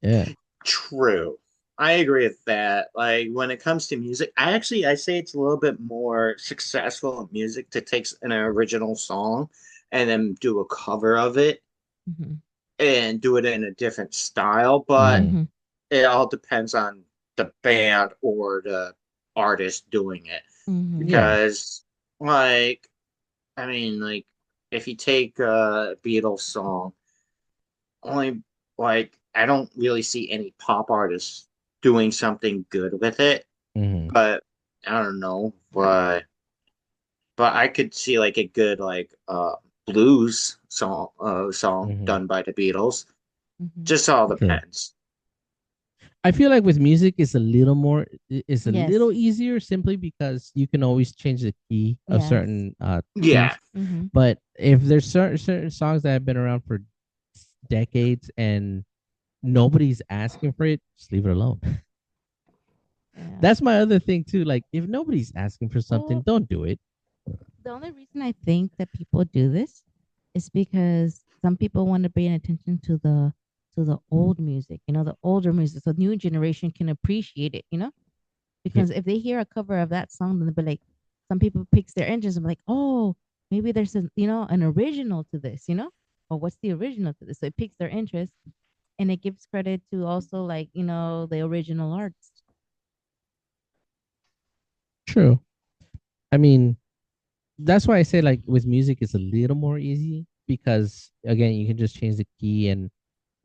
Yeah, True. I agree with that. Like when it comes to music, I say it's a little bit more successful in music to take an original song and then do a cover of it Mm-hmm. and do it in a different style, but Mhm. it all depends on the band or the artist doing it. Mm-hmm. Because like I mean like if you take a Beatles song, only like I don't really see any pop artists doing something good with it. Hmm. But I don't know, but I could see like a good like blues song Hmm. done by the Beatles. Hmm. Just all True. depends. I feel like with music it's a little more, it's a Yes. little easier simply because you can always change the key of Yes. certain Yeah, things. Hmm. But if there's certain songs that have been around for decades and nobody's asking for it, just leave it alone. Yeah. That's my other thing too. Like if nobody's asking for something, Well, don't do it. the only reason I think that people do this is because some people want to bring attention to the old music, the older music, so new generation can appreciate it. Because if they hear a cover of that song, then they'll be like, some people picks their engines and be like, oh, maybe there's an original to this, or what's the original to this? So it piques their interest, and it gives credit to also like the original artist. True. I mean, that's why I say like with music it's a little more easy because again you can just change the key and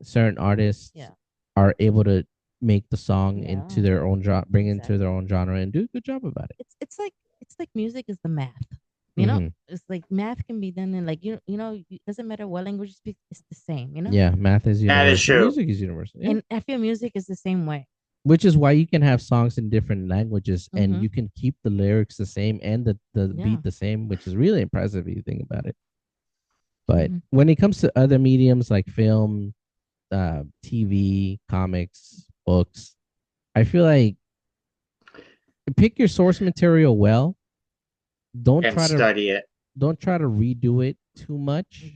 certain artists Yeah. are able to make the song into Yeah. their own genre, bring it into their Exactly. own genre and do a good job about it. It's like music is the math. Hmm. It's like math can be done in like it doesn't matter what language you speak, it's the same. Yeah, math is that is universal. true. Music is universal. Yeah. And I feel music is the same way. Which is why you can have songs in different languages and Mm-hmm. you can keep the lyrics the same and the Yeah. beat the same, which is really impressive if you think about it. But Mm-hmm. when it comes to other mediums like film, TV, comics, books, I feel like pick your source material well. Don't And try to study it. don't try to redo it too much.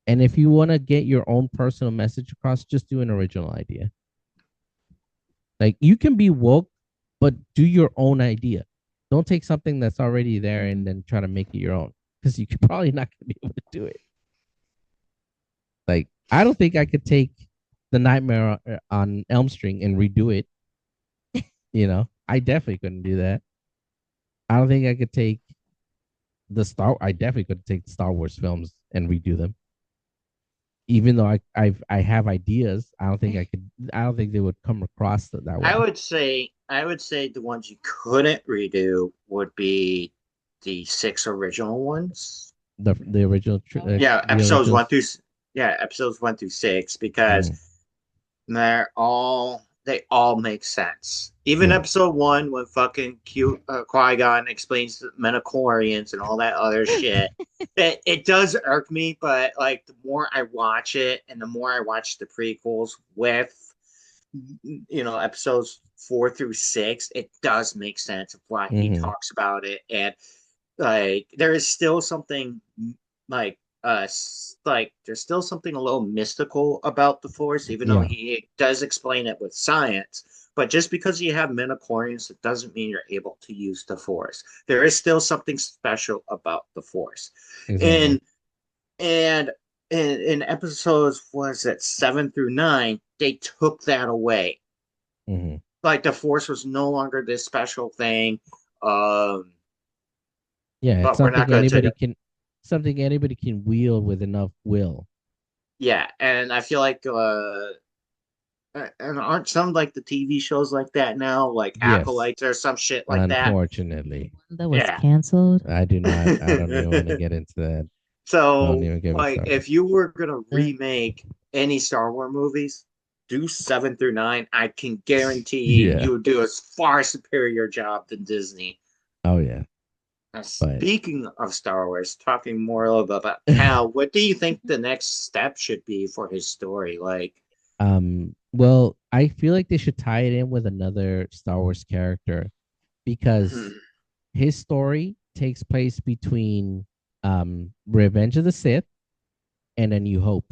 And if you want to get your own personal message across, just do an original idea. Like you can be woke, but do your own idea. Don't take something that's already there Mm-hmm. and then try to make it your own because you could probably not gonna be able to do it. Like I don't think I could take the Nightmare on Elm Street and redo it. I definitely couldn't do that. I don't think I could take the Star. I definitely could take the Star Wars films and redo them. Even though I have ideas, I don't think I could. I don't think they would come across that well. I would say the ones you couldn't redo would be the six original ones. The original, Oh yeah. Yeah, the originals. episodes 1 through 6 because Mm, they all make sense. Even yeah. episode 1 when fucking cute Qui-Gon explains the Menacorians and all that other shit. It does irk me, but like the more I watch it and the more I watch the prequels with episodes 4 through 6, it does make sense of why he Hmm. talks about it. And like there is still something like like there's still something a little mystical about the force, even though Yeah. he does explain it with science. But just because you have midichlorians, it doesn't mean you're able to use the force. There is still something special about the force. Exactly. And and in episodes, was it 7 through 9, they took that away. Hmm. Like the force was no longer this special thing. um Yeah, it's but we're not something going to take anybody it. can, something anybody can wield with enough will. Yeah, and I feel like and aren't some like the TV shows like that now, like Yes, Acolytes or some shit like that? The unfortunately, one that was Yeah. canceled. I do not. I don't even want to get into that. Don't So, even get me like, started. if you were gonna The remake any Star Wars movies, do 7 through 9. I can guarantee Yeah. you would do a far superior job than Disney. Oh yeah. Now, But speaking of Star Wars, talking more a little bit about Cal, what do you think the next step should be for his story? Like, well, I feel like they should tie it in with another Star Wars character because his story takes place between Revenge of the Sith and A New Hope.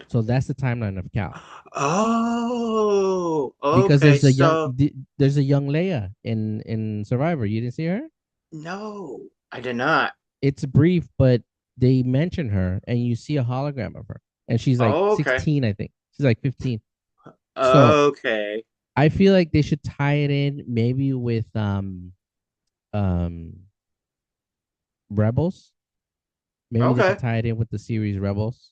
So that's the timeline of Cal. oh, Because okay. So, there's a young Leia in Survivor. You didn't see her? no, I did not. It's brief, but they mention her and you see a hologram of her. And she's like Oh, okay. 16, I think. She's like 15. So Okay. I feel like they should tie it in maybe with um Rebels. Maybe they could Okay. tie it in with the series Rebels.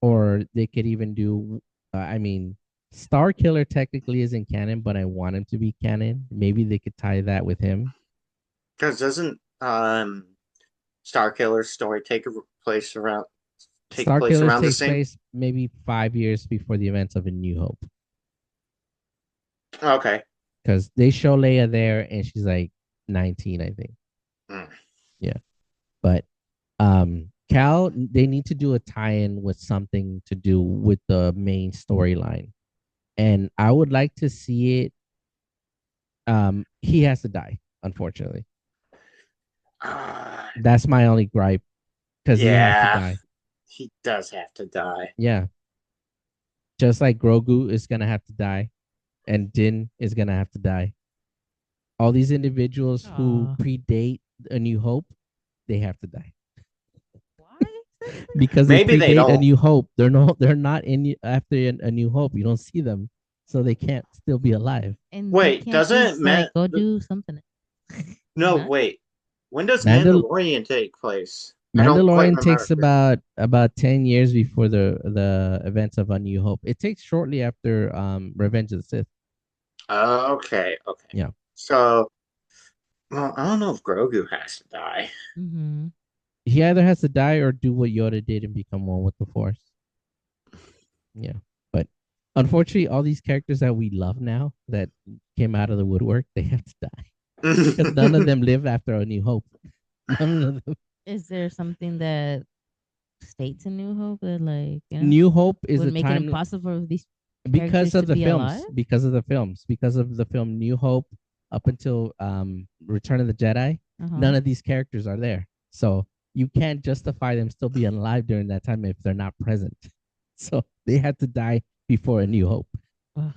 Or they could even do I mean Star Killer technically isn't canon, but I want him to be canon. Maybe they could tie that with him. Because doesn't Star Killer's story place around take Star place Killer around the takes same? place maybe 5 years before the events of A New Hope, Okay. because they show Leia there and she's like 19, I think. Mm. Yeah, but Cal, they need to do a tie-in with something to do with the main storyline, and I would like to see it. He has to die, unfortunately. Uh, That's my only gripe, because he has to yeah, die. he does have to die. Yeah, just like Grogu is gonna have to die, and Din is gonna have to die. All these individuals who Aw. predate A New Hope, they have to die Why exactly? because they Maybe they predate A don't. New Hope. They're not in after A New Hope. You don't see them, so they can't still be alive. And they Wait, can't doesn't just Man? like go do something. No, Not wait. When does Mandal- Mandalorian take place? I don't quite Mandalorian takes remember. about 10 years before the events of A New Hope. It takes shortly after Revenge of the Sith. Okay, okay. Yeah, So, well, I don't know if Grogu has to die. mm-hmm. he either has to die or do what Yoda did and become one with the Force. Yeah, but unfortunately, all these characters that we love now that came out of the woodwork, they have to die because none of them live after A New Hope. None of them. Is there something that states in New Hope that like New Hope is would the make it time impossible for these because characters of to the be alive? films, because of the film New Hope up until Return of the Jedi. Uh-huh. None of these characters are there, so you can't justify them still being alive during that time if they're not present. So they had to die before A New Hope. Ugh,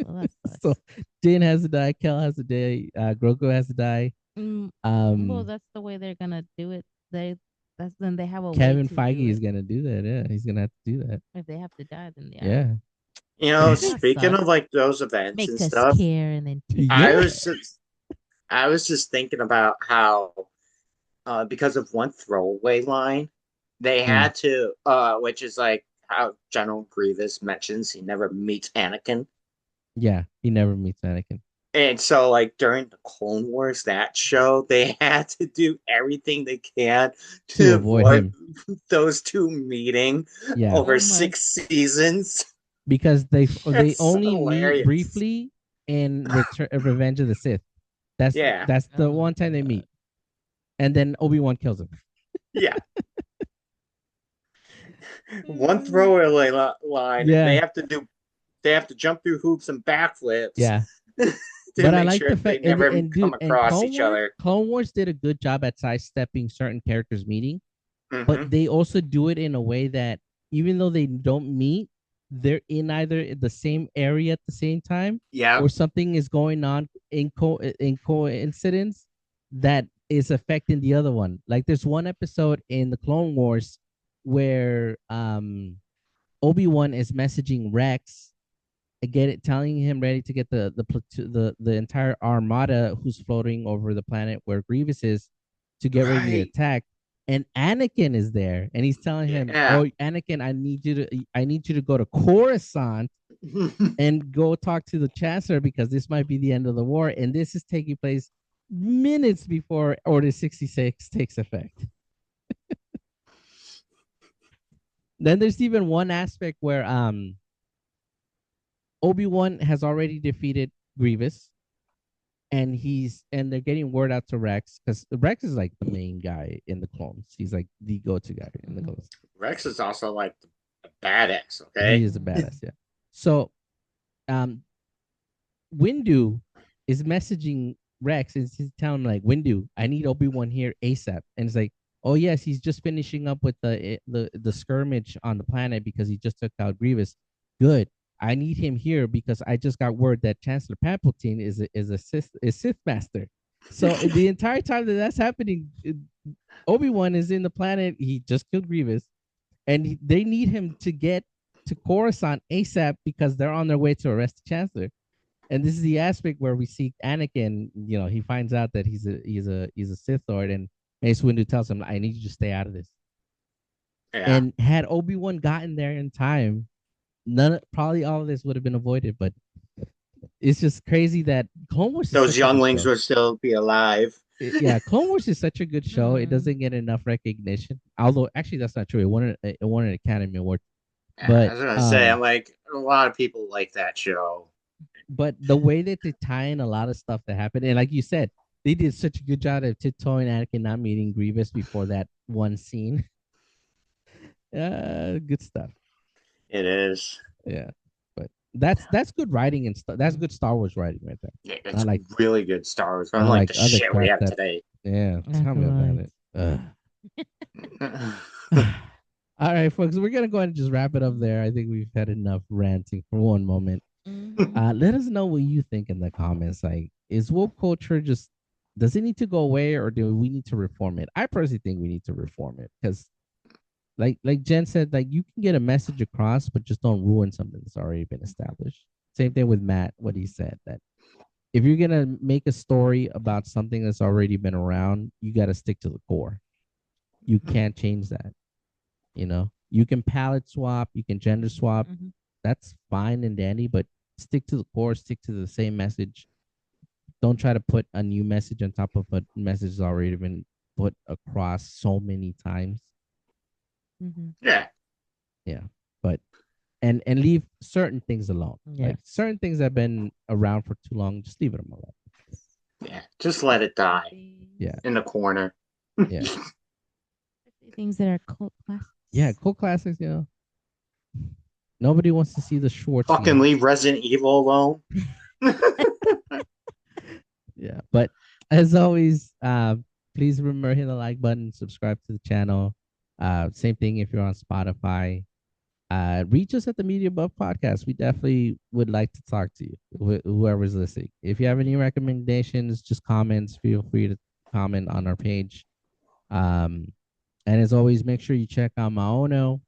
well, that So sucks. Din has to die, Kel has to die, Grogu has to die. Mm, well, Um, that's the way they're gonna do it. That's then they have a way Kevin to do Feige is it. gonna do that. Yeah, he's gonna have to do that. If they have to die, then yeah, Yeah, You know, that speaking of sucks. like those events and Make us stuff, care and then take I yeah, was away. just I was just thinking about how because of one throwaway line, they mm, had to which is like how General Grievous mentions he never meets Anakin. yeah. He never meets Anakin And so, like during the Clone Wars, that show, they had to do everything they can to to avoid avoid him. those two meeting Yeah, over Oh my! 6 seasons. because they It's only meet hilarious. briefly in Return Revenge of the Sith. That's Yeah, that's Oh the my one time they god! meet, and then Obi-Wan kills him. yeah. One Mm, throwaway line, and Yeah, they have to jump through hoops and backflips yeah. to But I make like sure the they fact, never and come dude, and across each other. Clone Wars did a good job at sidestepping certain characters meeting, but Hmm. they also do it in a way that even though they don't meet, they're in either the same area at the same time, Yeah. or something is going on in coincidence that is affecting the other one. Like there's one episode in the Clone Wars where Obi-Wan is messaging Rex, get it, telling him ready to get the entire armada who's floating over the planet where Grievous is to get ready to Right. attack. And Anakin is there, and he's telling him, Yeah. "Oh, Anakin, I need you to go to Coruscant and go talk to the Chancellor because this might be the end of the war." And this is taking place minutes before Order 66 takes effect. Then there's even one aspect where Obi-Wan has already defeated Grievous, and they're getting word out to Rex because Rex is like the main guy in the clones. He's like the go-to guy in the mhm, clones. Rex is also like a badass, He okay? is a mhm. badass, yeah. So um Windu is messaging Rex and he's telling him like, Windu, I need Obi-Wan here ASAP. And it's like, oh yes, he's just finishing up with the skirmish on the planet because he just took out Grievous. Good. I need him here because I just got word that Chancellor Palpatine is Sith master. So the entire time that that's happening, Obi-Wan is in the planet. He just killed Grievous, and they need him to get to Coruscant ASAP because they're on their way to arrest the Chancellor. And this is the aspect where we see Anakin. You know, he finds out that he's a Sith Lord, and Mace Windu tells him, "I need you to stay out of this." Yeah. And had Obi-Wan gotten there in time, probably all of this would have been avoided, but it's just crazy that Clone Wars is Those such a good younglings show. would still be alive. Yeah, Clone Wars is such a good show. It Mm. doesn't get enough recognition. Although actually that's not true. It won an Academy Award. Yeah, I But was gonna say, I'm like, a lot of people like that show. the way that they tie in a lot of stuff that happened, and like you said, they did such a good job of tiptoeing Anakin not meeting Grievous before that one scene. Good stuff. It is. Yeah, but that's good writing and stuff. That's Mm. good Star Wars writing right there. Yeah, Not it's like really good Star Wars, not unlike like the other shit we crap have that. today. Yeah, tell me about Afterwards. it. All right, folks, we're gonna go ahead and just wrap it up there. I think we've had enough ranting for one moment. Mhm. Let us know what you think in the comments. Like, is woke culture just does it need to go away, or do we need to reform it? I personally think we need to reform it because, like Jen said, like you can get a message across, but just don't ruin something that's already been established. Same thing with Matt, what he said that if you're gonna make a story about something that's already been around, you got to stick to the core. You can't change that. You can palette swap, you can gender swap. Mhm. That's fine and dandy, but stick to the core, stick to the same message. Don't try to put a new message on top of a message that's already been put across so many times. Mhm. Yeah, Yeah. But and leave certain things alone. Yeah. Like certain things that have been around for too long, just leave them alone. yeah. Just let it die Yeah. in the corner. Yeah. Things that are cult Yeah. classics. Cool classics, Nobody wants to see the Fucking Schwarzenegger. leave Resident Evil alone. Yeah. But as always, please remember hit the like button, subscribe to the channel. Same thing if you're on Spotify. Reach us at the Media Buff Podcast. We definitely would like to talk to you, whoever's listening. If you have any recommendations, just comments, feel free to comment on our page. Um, and as always, make sure you check out Maono.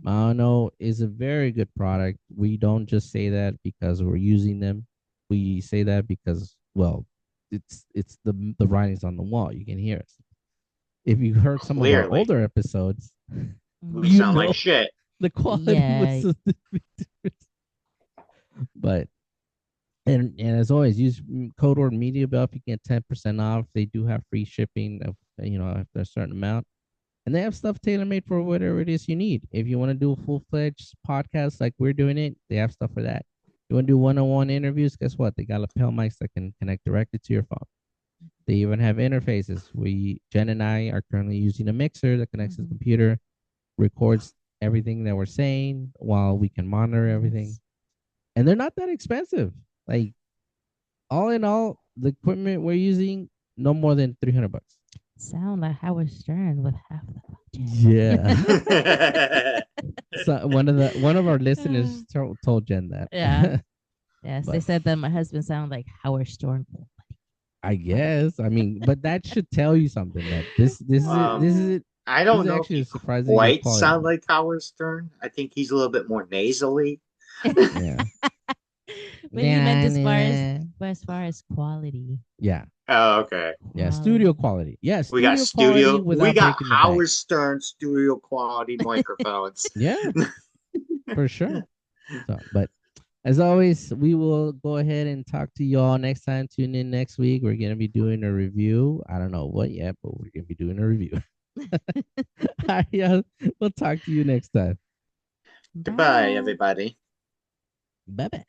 Maono is a very good product. We don't just say that because we're using them. We say that because, well, it's the writings on the wall. You can hear us. If you heard some of our Clearly, older episodes, we you Mhm. sound like know shit. the quality Yeah. was a bit different. But and as always, use code word media buff. You get 10% off. They do have free shipping of after a certain amount. And they have stuff tailor made for whatever it is you need. If you want to do a full fledged podcast like we're doing it, they have stuff for that. You want to do one-on-one interviews? Guess what? They got lapel mics that can connect directly to your phone. They even have interfaces. Jen and I are currently using a mixer that connects to the Mhm. computer, records everything that we're saying while we can monitor everything. Yes. And they're not that expensive. Like all in all, the equipment we're using no more than $300. Sound like Howard Stern with half the Yeah. Yeah, So one of our listeners told Jen Yeah. that. Yes, they But said that my husband sounded like Howard Stern. I guess I mean, but that should tell you something that this is it. This is um, it. I This don't is know if actually he a surprisingly good quite quality sound mic. like Howard Stern. I think he's a little bit more nasally. Yeah. But he meant Yeah. as far as quality. Yeah. Oh, okay. Yeah. Studio Quality. quality. Yeah. We got Studio quality we without got breaking the bank. Howard Stern studio quality microphones. Yeah, for sure. So, but as always, we will go ahead and talk to y'all next time. Tune in next week. We're gonna be doing a review. I don't know what yet, but we're gonna be doing a review. All right, y'all. We'll talk to you next time. Goodbye, Bye. everybody. Bye bye.